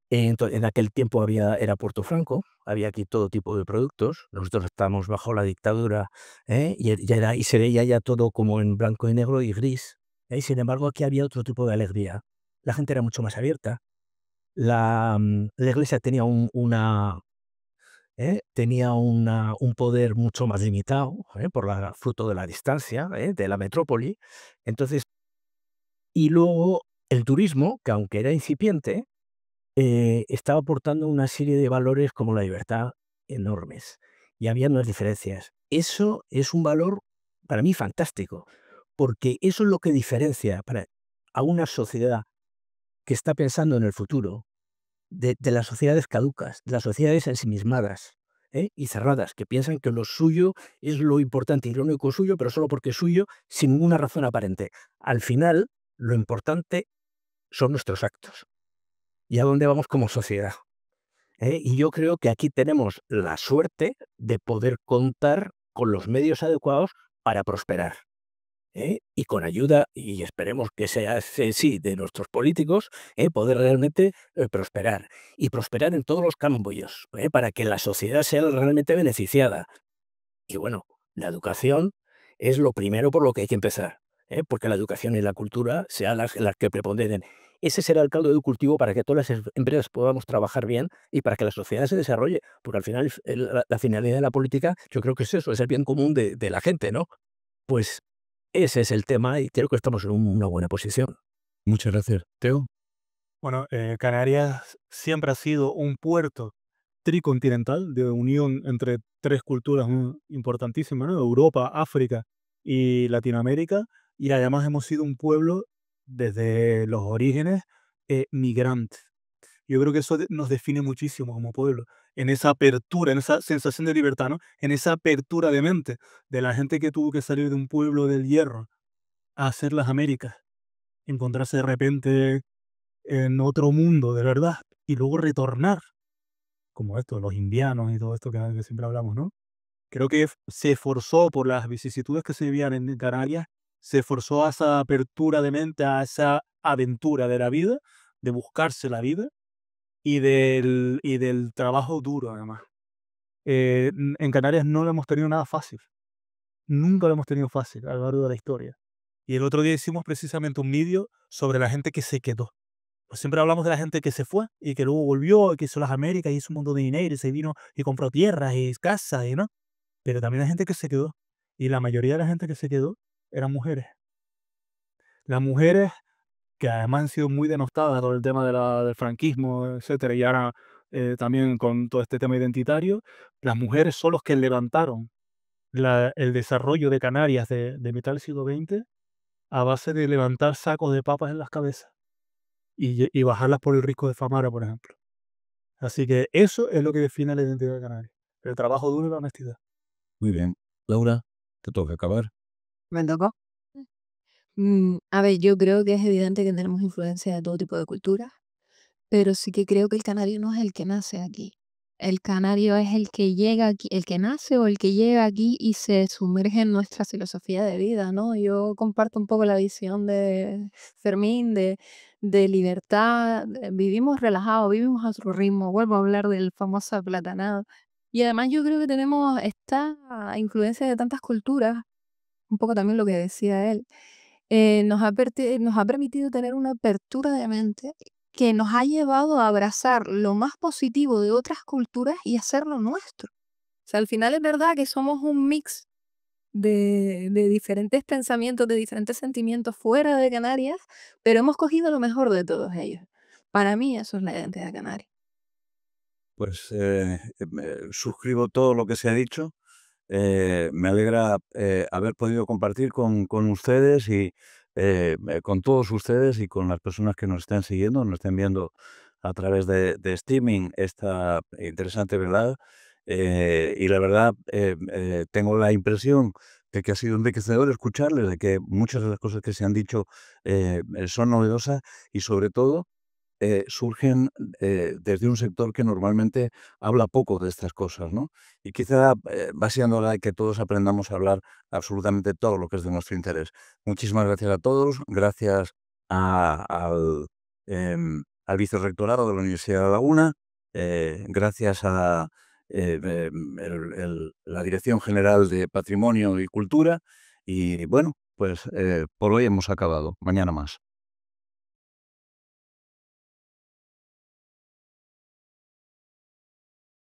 En aquel tiempo era Puerto Franco, había aquí todo tipo de productos, nosotros estábamos bajo la dictadura, y se veía ya todo como en blanco y negro y gris, y sin embargo aquí había otro tipo de alegría. La gente era mucho más abierta, la iglesia un poder mucho más limitado, por la fruto de la distancia, de la metrópoli. Entonces, y luego el turismo, que aunque era incipiente, estaba aportando una serie de valores como la libertad enormes. Y había unas diferencias. Eso es un valor para mí fantástico, porque eso es lo que diferencia a una sociedad que está pensando en el futuro de las sociedades caducas, de las sociedades ensimismadas, y cerradas, que piensan que lo suyo es lo importante y lo único suyo, pero solo porque es suyo, sin ninguna razón aparente. Al final, lo importante son nuestros actos y a dónde vamos como sociedad. Y yo creo que aquí tenemos la suerte de poder contar con los medios adecuados para prosperar. Y con ayuda, y esperemos que sea sí, de nuestros políticos, poder realmente prosperar. Y prosperar en todos los campos, para que la sociedad sea realmente beneficiada. Y bueno, la educación es lo primero por lo que hay que empezar, porque la educación y la cultura sean las que preponderen. Ese será el caldo de cultivo para que todas las empresas podamos trabajar bien y para que la sociedad se desarrolle, porque al final la finalidad de la política yo creo que es eso, es el bien común de la gente, ¿no? Pues ese es el tema y creo que estamos en una buena posición. Muchas gracias. Teo. Bueno, Canarias siempre ha sido un puerto tricontinental de unión entre tres culturas importantísimas, ¿no? Europa, África y Latinoamérica. Y además hemos sido un pueblo desde los orígenes migrante. Yo creo que eso nos define muchísimo como pueblo, en esa apertura, en esa sensación de libertad, ¿no? En esa apertura de mente de la gente que tuvo que salir de un pueblo del hierro a hacer las Américas, encontrarse de repente en otro mundo de verdad y luego retornar, como esto, los indianos y todo esto que siempre hablamos, ¿no? Creo que se esforzó por las vicisitudes que se vivían en Canarias, se esforzó a esa apertura de mente, a esa aventura de la vida, de buscarse la vida y del trabajo duro, además. En Canarias no lo hemos tenido nada fácil. Nunca lo hemos tenido fácil a lo largo de la historia. Y el otro día hicimos precisamente un vídeo sobre la gente que se quedó. Pues siempre hablamos de la gente que se fue y que luego volvió, y que hizo las Américas y hizo un montón de dinero y se vino y compró tierras y casas y no. Pero también la gente que se quedó. Y la mayoría de la gente que se quedó eran mujeres. Las mujeres que además han sido muy denostadas por el tema del franquismo, etcétera, y ahora también con todo este tema identitario, las mujeres son los que levantaron el desarrollo de Canarias de mitad del siglo XX a base de levantar sacos de papas en las cabezas y bajarlas por el risco de Famara, por ejemplo. Así que eso es lo que define la identidad de Canarias. El trabajo duro y la honestidad. Muy bien. Laura, te toca acabar. ¿Me tocó? A ver, yo creo que es evidente que tenemos influencia de todo tipo de culturas, pero sí que creo que el canario no es el que nace aquí. El canario es el que llega aquí, el que nace o el que llega aquí y se sumerge en nuestra filosofía de vida, ¿no? Yo comparto un poco la visión de Fermín, de libertad, vivimos relajados, vivimos a su ritmo, vuelvo a hablar del famoso aplatanado. Y además yo creo que tenemos esta influencia de tantas culturas, un poco también lo que decía él, nos ha permitido tener una apertura de mente que nos ha llevado a abrazar lo más positivo de otras culturas y hacerlo nuestro. O sea, al final es verdad que somos un mix de diferentes pensamientos, de diferentes sentimientos fuera de Canarias, pero hemos cogido lo mejor de todos ellos. Para mí eso es la identidad canaria. Pues suscribo todo lo que se ha dicho. Me alegra haber podido compartir con ustedes y con todos ustedes y con las personas que nos estén siguiendo, nos estén viendo a través de streaming esta interesante velada. Y la verdad, tengo la impresión de que ha sido enriquecedor escucharles, de que muchas de las cosas que se han dicho son novedosas y sobre todo surgen desde un sector que normalmente habla poco de estas cosas, ¿no? Y quizá va siendo hora de que todos aprendamos a hablar absolutamente todo lo que es de nuestro interés. Muchísimas gracias a todos, gracias al vicerrectorado de la Universidad de Laguna, gracias a la Dirección General de Patrimonio y Cultura y bueno, pues por hoy hemos acabado. Mañana más.